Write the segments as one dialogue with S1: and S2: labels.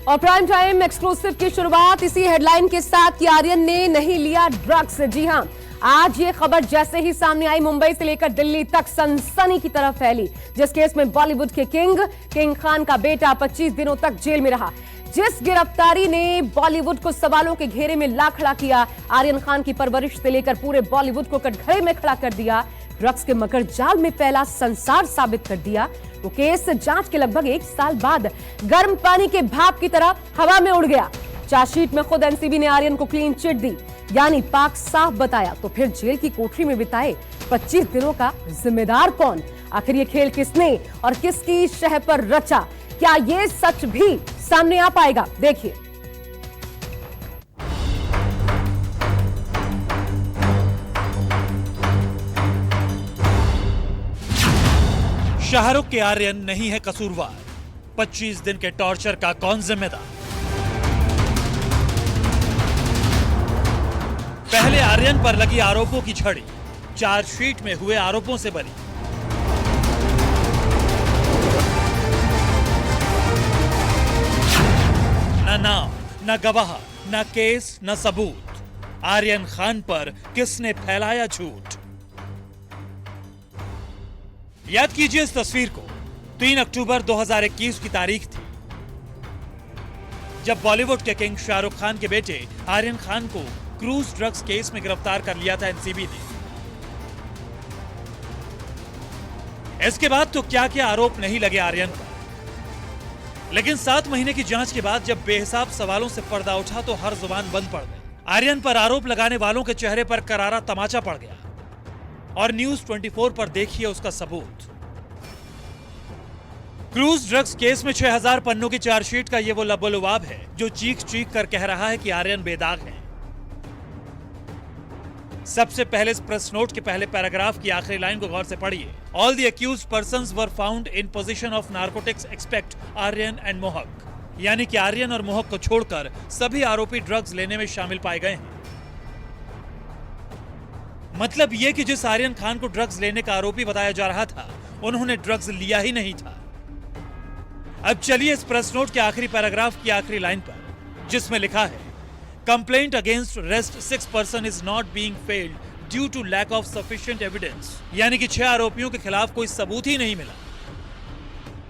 S1: और prime time exclusive की शुरुआत इसी हेडलाइन के साथ कि आर्यन ने नहीं लिया ड्रग्स। जी हां, आज ये खबर जैसे ही सामने आई मुंबई से लेकर दिल्ली तक सनसनी की तरफ फैली। जिस केस में बॉलीवुड के किंग खान का बेटा 25 दिनों तक जेल में रहा, जिस गिरफ्तारी ने बॉलीवुड को सवालों के घेरे में ला खड़ा किया, आर्यन खान की परवरिश से लेकर पूरे बॉलीवुड को कटघरे में खड़ा कर दिया, ड्रग्स के मकर जाल में फैला संसार साबित कर दिया। वो केस जांच के लगभग 1 साल बाद गर्म पानी के भाप की तरह हवा में उड़ गया। चार्जशीट में खुद एनसीबी ने आर्यन को क्लीन चिट दी, यानी पाक साफ बताया। तो फिर जेल की कोठरी में बिताए 25 दिनों का जिम्मेदार कौन? आखिर ये खेल किसने और किसकी शह पर रचा? क्या ये सच भी सामने आ पाएगा? देखिए।
S2: शाहरुख के आर्यन नहीं है कसूरवार, 25 दिन के टॉर्चर का कौन जिम्मेदार? पहले आर्यन पर लगी आरोपों की छड़ी, चार्जशीट में हुए आरोपों से बरी। न नाम, न गवाह, न केस, न सबूत। आर्यन खान पर किसने फैलाया झूठ? याद कीजिए इस तस्वीर को। 3 अक्टूबर 2021 की तारीख थी जब बॉलीवुड के किंग शाहरुख खान के बेटे आर्यन खान को क्रूज ड्रग्स केस में गिरफ्तार कर लिया था एनसीबी ने। इसके बाद तो क्या क्या आरोप नहीं लगे आर्यन पर, लेकिन 7 महीने की जांच के बाद जब बेहिसाब सवालों से पर्दा उठा तो हर जुबान बंद पड़ गई। आर्यन पर आरोप लगाने वालों के चेहरे पर करारा तमाचा पड़ गया और न्यूज 24 पर देखिए उसका सबूत। क्रूज ड्रग्स केस में 6000 पन्नों की चार्जशीट का ये वो लबोलुआब है जो चीख चीख कर कह रहा है कि आर्यन बेदाग है। सबसे पहले इस प्रेस नोट के पहले पैराग्राफ की आखिरी लाइन को गौर से पढ़िए। All the accused persons were found in position of narcotics except Aryan and Mohak, यानी कि आर्यन और मोहक को छोड़कर सभी आरोपी ड्रग्स लेने में शामिल पाए गए हैं। मतलब यह कि जिस आर्यन खान को ड्रग्स लेने का आरोपी बताया जा रहा था, उन्होंने ड्रग्स लिया ही नहीं था। अब चलिए इस प्रेस नोट के आखिरी पैराग्राफ की आखिरी लाइन पर, जिसमें लिखा है complaint against rest 6 person is not being failed due to lack of sufficient evidence, यानी कि 6 आरोपियों के खिलाफ कोई सबूत ही नहीं मिला।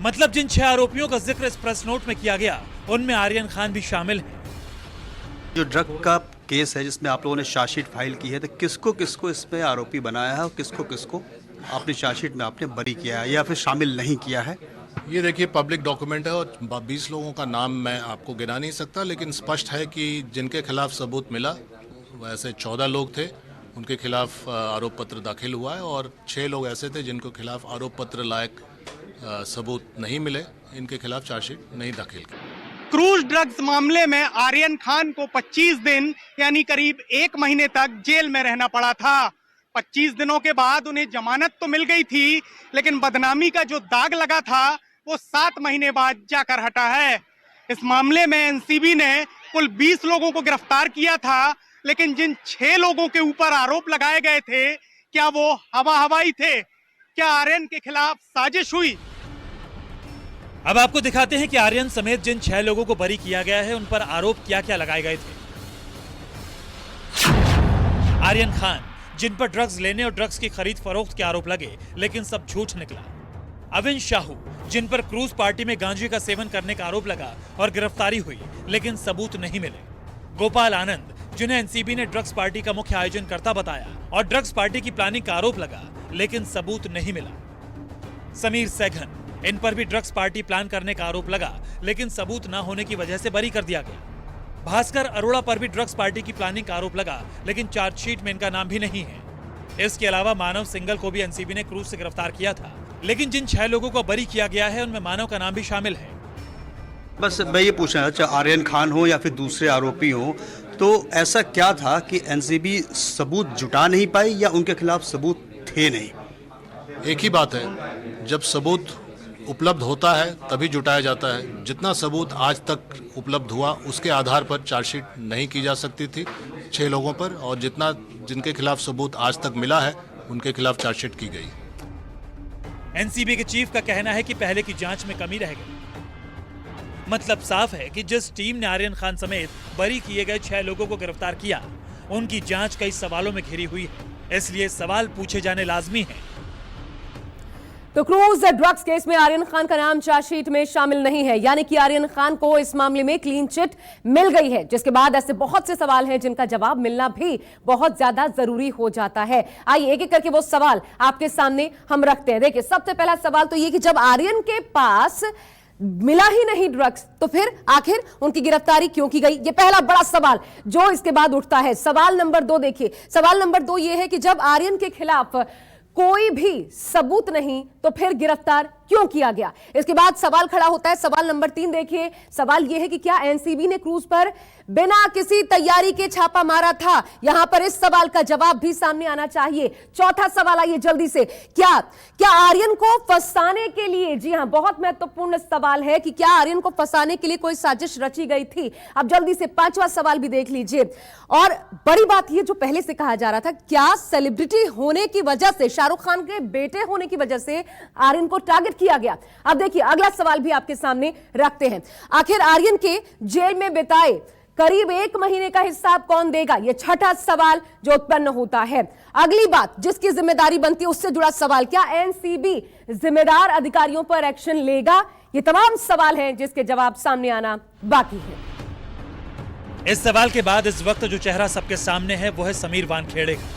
S2: मतलब जिन 6 आरोपियों का जिक्र इस प्रेस नोट में किया गया, उनमें आर्यन खान भी शामिल है।
S3: जो ड्रग का केस है जिसमें आप लोगों ने चार्जशीट फाइल की है, तो किसको किसको इसमें आरोपी बनाया है और किसको किसको आपने चार्जशीट में आपने बरी किया है या फिर शामिल नहीं किया है?
S4: ये देखिए पब्लिक डॉक्यूमेंट है और 20 लोगों का नाम मैं आपको गिना नहीं सकता, लेकिन स्पष्ट है कि जिनके खिलाफ सबूत मिला वैसे 14 लोग थे, उनके खिलाफ आरोप पत्र दाखिल हुआ है और 6 लोग ऐसे थे जिनको खिलाफ आरोप पत्र लायक सबूत नहीं मिले, इनके खिलाफ चार्जशीट नहीं दाखिल की।
S5: क्रूज ड्रग्स मामले में आर्यन खान को 25 दिन यानी करीब 1 महीने तक जेल में रहना पड़ा था। 25 दिनों के बाद उन्हें जमानत तो मिल गई थी, लेकिन बदनामी का जो दाग लगा था वो 7 महीने बाद जाकर हटा है। इस मामले में एनसीबी ने कुल 20 लोगों को गिरफ्तार किया था, लेकिन जिन 6 लोगों के ऊपर आरोप लगाए गए थे, क्या वो हवाई थे? क्या आर्यन के खिलाफ साजिश हुई?
S2: अब आपको दिखाते हैं कि आर्यन समेत जिन 6 लोगों को बरी किया गया है, उन पर आरोप क्या क्या लगाए गए थे। आर्यन खान, जिन पर ड्रग्स लेने और ड्रग्स की खरीद फरोख्त के आरोप लगे, लेकिन सब झूठ निकला। अविन शाहू, जिन पर क्रूज पार्टी में गांजे का सेवन करने का आरोप लगा और गिरफ्तारी हुई, लेकिन सबूत नहीं मिले। गोपाल आनंद, जिन्हें एनसीबी ने ड्रग्स पार्टी का मुख्य आयोजनकर्ता बताया और ड्रग्स पार्टी की प्लानिंग का आरोप लगा, लेकिन सबूत नहीं मिला। समीर सैगन, इन पर भी ड्रग्स पार्टी प्लान करने का आरोप लगा, लेकिन सबूत न होने की वजह से बरी कर दिया गया। भास्कर अरोड़ा पर भी ड्रग्स पार्टी की प्लानिंग का आरोप लगा, लेकिन चार्जशीट में इनका नाम भी नहीं है। इसके अलावा मानव सिंगल को भी एनसीबी ने क्रूज से गिरफ्तार किया था, लेकिन जिन 6 लोगों को बरी किया गया है, उनमें मानव का नाम भी शामिल है।
S3: बस मैं ये पूछना चाहे आर्यन खान हो या फिर दूसरे आरोपी हो, तो ऐसा क्या था कि एनसीबी सबूत जुटा नहीं पाई या उनके खिलाफ सबूत थे नहीं?
S4: एक ही बात है, जब सबूत उपलब्ध होता है तभी जुटाया जाता है। जितना सबूत आज तक उपलब्ध हुआ उसके आधार पर चार्जशीट नहीं की जा सकती थी 6 लोगों पर, और जिनके खिलाफ सबूत आज तक मिला है उनके खिलाफ चार्जशीट की गई।
S2: एनसीबी के चीफ का कहना है कि पहले की जांच में कमी रह गई। मतलब साफ है कि जिस टीम ने आर्यन खान समेत बरी किए गए 6 लोगों को गिरफ्तार किया, उनकी जांच कई सवालों में घिरी हुई है, इसलिए सवाल पूछे जाने लाजमी हैं।
S1: तो क्रूज ड्रग्स केस में आर्यन खान का नाम चार्जशीट में शामिल नहीं है, यानी कि आर्यन खान को इस मामले में क्लीन चिट मिल गई है, जिसके बाद ऐसे बहुत से सवाल हैं जिनका जवाब मिलना भी बहुत ज्यादा जरूरी हो जाता है। आइए एक एक करके वो सवाल आपके सामने हम रखते हैं। देखिए, सबसे पहला सवाल तो ये कि जब आर्यन के पास मिला ही नहीं ड्रग्स, तो फिर आखिर उनकी गिरफ्तारी क्यों की गई? ये पहला बड़ा सवाल जो इसके बाद उठता है। सवाल नंबर 2 देखिए, सवाल नंबर 2 ये है कि जब आर्यन के खिलाफ कोई भी सबूत नहीं, तो फिर गिरफ्तार क्यों किया गया? इसके बाद सवाल खड़ा होता है सवाल नंबर 3 देखिए, सवाल यह है कि क्या एनसीबी ने क्रूज पर बिना किसी तैयारी के छापा मारा था? यहां पर इस सवाल का जवाब भी सामने आना चाहिए। चौथा सवाल आइए जल्दी से, क्या आर्यन को फंसाने के लिए, जी हां बहुत महत्वपूर्ण सवाल है कि क्या आर्यन को फंसाने के लिए कोई साजिश रची गई थी? अब जल्दी से 5वां सवाल भी देख लीजिए। और बड़ी बात यह जो पहले से कहा जा रहा था, क्या सेलिब्रिटी होने की वजह से, शाहरुख खान के बेटे होने की वजह से आर्यन को टारगेट किया गया? अब देखिए अगला सवाल भी आपके सामने रखते हैं। आखिर आर्यन के जेल में बिताए करीब 1 महीने का हिसाब कौन देगा? यह छठा सवाल जो उत्पन्न होता है। अगली बात जिसकी जिम्मेदारी बनती है, उससे जुड़ा सवाल, क्या एनसीबी जिम्मेदार अधिकारियों पर एक्शन लेगा? ये तमाम सवाल हैं जिसके जवाब सामने आना बाकी है।
S2: इस सवाल के बाद इस वक्त जो चेहरा सबके सामने है वो है समीर वानखेड़े का,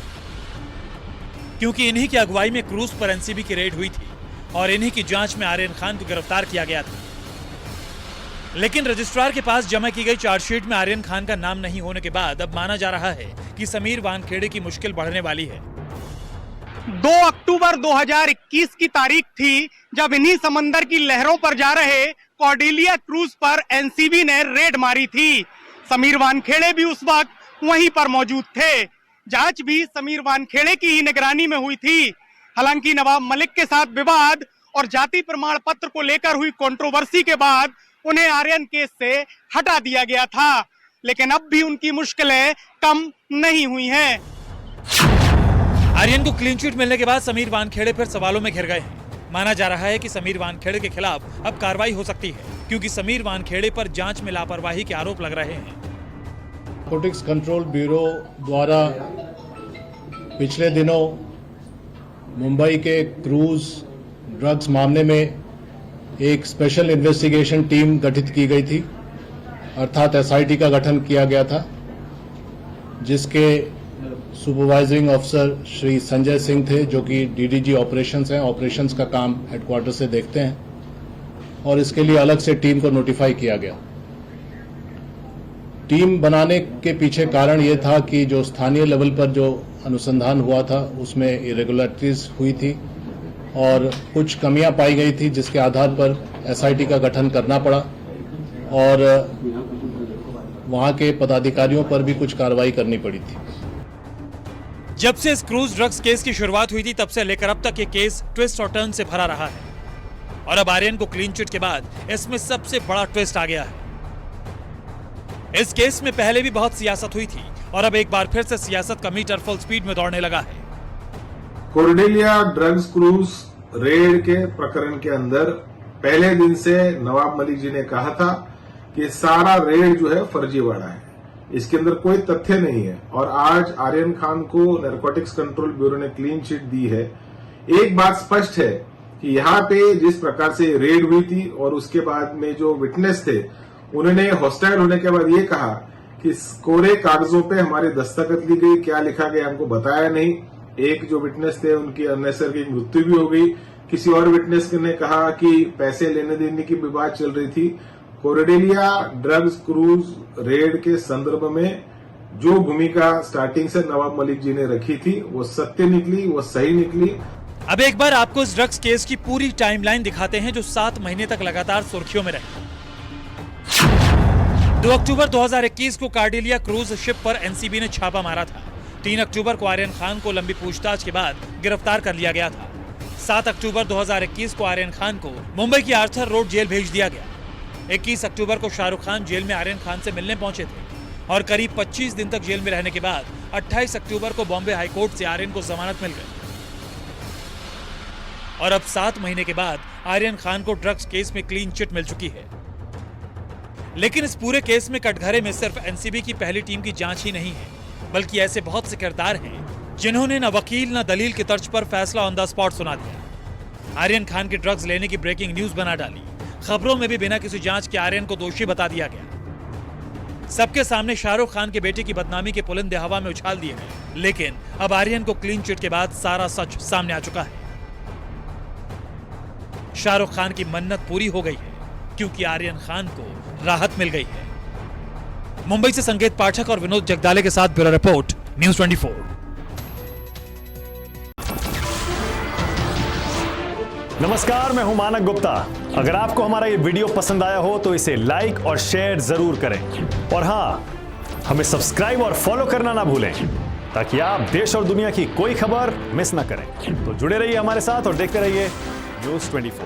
S2: क्योंकि इन्हीं की अगुवाई में क्रूज पर एनसीबी की रेड हुई थी और इन्हीं की जांच में आर्यन खान को गिरफ्तार किया गया था। लेकिन रजिस्ट्रार के पास जमा की गई चार्जशीट में आर्यन खान का नाम नहीं होने के बाद अब माना जा रहा है कि समीर वानखेड़े की मुश्किल बढ़ने वाली है।
S5: 2 अक्टूबर 2021 की तारीख थी जब इन्हीं समंदर की लहरों पर जा रहे कॉर्डेलिया क्रूज पर एनसीबी ने रेड मारी थी। समीर वानखेड़े भी उस वक्त वहीं पर मौजूद थे। जांच भी समीर वानखेड़े की ही निगरानी में हुई थी। हालांकि नवाब मलिक के साथ विवाद और जाति प्रमाण पत्र को लेकर हुई कंट्रोवर्सी के बाद उन्हें आर्यन केस से हटा दिया गया था, लेकिन अब भी उनकी मुश्किलें कम नहीं हुई हैं।
S2: आर्यन को क्लीन चिट मिलने के बाद समीर वानखेड़े फिर सवालों में घिर गए हैं। माना जा रहा है कि समीर वानखेड़े के खिलाफ अब कार्रवाई हो सकती है, क्योंकि समीर वानखेड़े पर जांच में लापरवाही के आरोप लग रहे हैं।
S4: नारकोटिक्स कंट्रोल ब्यूरो द्वारा पिछले दिनों मुंबई के क्रूज ड्रग्स मामले में एक स्पेशल इन्वेस्टिगेशन टीम गठित की गई थी, अर्थात एसआईटी का गठन किया गया था, जिसके सुपरवाइजिंग ऑफिसर श्री संजय सिंह थे, जो कि डीडीजी ऑपरेशंस हैं, ऑपरेशंस का काम हेडक्वार्टर से देखते हैं, और इसके लिए अलग से टीम को नोटिफाई किया गया। टीम बनाने के पीछे कारण ये था कि जो स्थानीय लेवल पर जो अनुसंधान हुआ था उसमें इरेगुलरिटीज हुई थी और कुछ कमियां पाई गई थी, जिसके आधार पर एसआईटी का गठन करना पड़ा और वहां के पदाधिकारियों पर भी कुछ कार्रवाई करनी पड़ी थी।
S2: जब से इस क्रूज ड्रग्स केस की शुरुआत हुई थी तब से लेकर अब तक ये केस ट्विस्ट और टर्न से भरा रहा है, और अब आर्यन को क्लीन चिट के बाद इसमें सबसे बड़ा ट्विस्ट आ गया है। इस केस में पहले भी बहुत सियासत हुई थी और अब एक बार फिर से सियासत का मीटर फुल स्पीड में दौड़ने लगा है।
S6: कॉर्डेलिया ड्रग्स क्रूज रेड के प्रकरण के अंदर पहले दिन से नवाब मलिक जी ने कहा था कि सारा रेड जो है फर्जीवाड़ा है, इसके अंदर कोई तथ्य नहीं है, और आज आर्यन खान को नारकोटिक्स कंट्रोल ब्यूरो ने क्लीन चिट दी है। एक बात स्पष्ट है कि यहाँ पे जिस प्रकार से रेड हुई थी और उसके बाद में जो विटनेस थे उन्होंने हॉस्टाइल होने के बाद ये कहा कि कोरे कागजों पे हमारे दस्तखत ली गई, क्या लिखा गया हमको बताया नहीं। एक जो विटनेस थे उनकी अननेसेसरी मृत्यु भी हो गई। किसी और विटनेस ने कहा कि पैसे लेने देने की विवाद चल रही थी। कॉर्डेलिया ड्रग्स क्रूज रेड के संदर्भ में जो भूमिका स्टार्टिंग से नवाब मलिक जी ने रखी थी वो सत्य निकली, वो सही निकली।
S2: अब एक बार आपको इस ड्रग्स केस की पूरी टाइमलाइन दिखाते हैं जो 7 महीने तक लगातार सुर्खियों में रही। 2 अक्टूबर 2021 को कॉर्डेलिया क्रूज शिप पर एनसीबी ने छापा मारा था। 3 अक्टूबर को आर्यन खान को लंबी पूछताछ के बाद गिरफ्तार कर लिया गया था। 7 अक्टूबर 2021 को आर्यन खान को मुंबई की आर्थर रोड जेल भेज दिया गया। 21 अक्टूबर को शाहरुख खान जेल में आर्यन खान से मिलने पहुंचे थे और करीब 25 दिन तक जेल में रहने के बाद 28 अक्टूबर को बॉम्बे हाईकोर्ट से आर्यन को जमानत मिल गई। और अब 7 महीने के बाद आर्यन खान को ड्रग्स केस में क्लीन चिट मिल चुकी है। लेकिन इस पूरे केस में कटघरे में सिर्फ एनसीबी की पहली टीम की जांच ही नहीं है, बल्कि ऐसे बहुत से किरदार हैं जिन्होंने न वकील न दलील की तर्ज पर फैसला ऑन द स्पॉट सुना दिया। आर्यन खान के ड्रग्स लेने की ब्रेकिंग न्यूज बना डाली। खबरों में भी बिना किसी जांच के आर्यन को दोषी बता दिया गया। सबके सामने शाहरुख खान के बेटे की बदनामी के पुलिंदे हवा में उछाल दिए गए। लेकिन अब आर्यन को क्लीन चिट के बाद सारा सच सामने आ चुका है। शाहरुख खान की मन्नत पूरी हो गई है, क्योंकि आर्यन खान को राहत मिल गई है। मुंबई से संकेत पाठक और विनोद जगदाले के साथ ब्यूरो रिपोर्ट, न्यूज़ 24।
S7: नमस्कार, मैं हूं मानक गुप्ता। अगर आपको हमारा ये वीडियो पसंद आया हो तो इसे लाइक और शेयर जरूर करें, और हां, हमें सब्सक्राइब और फॉलो करना ना भूलें, ताकि आप देश और दुनिया की कोई खबर मिस ना करें। तो जुड़े रहिए हमारे साथ और देखते रहिए न्यूज़ 24।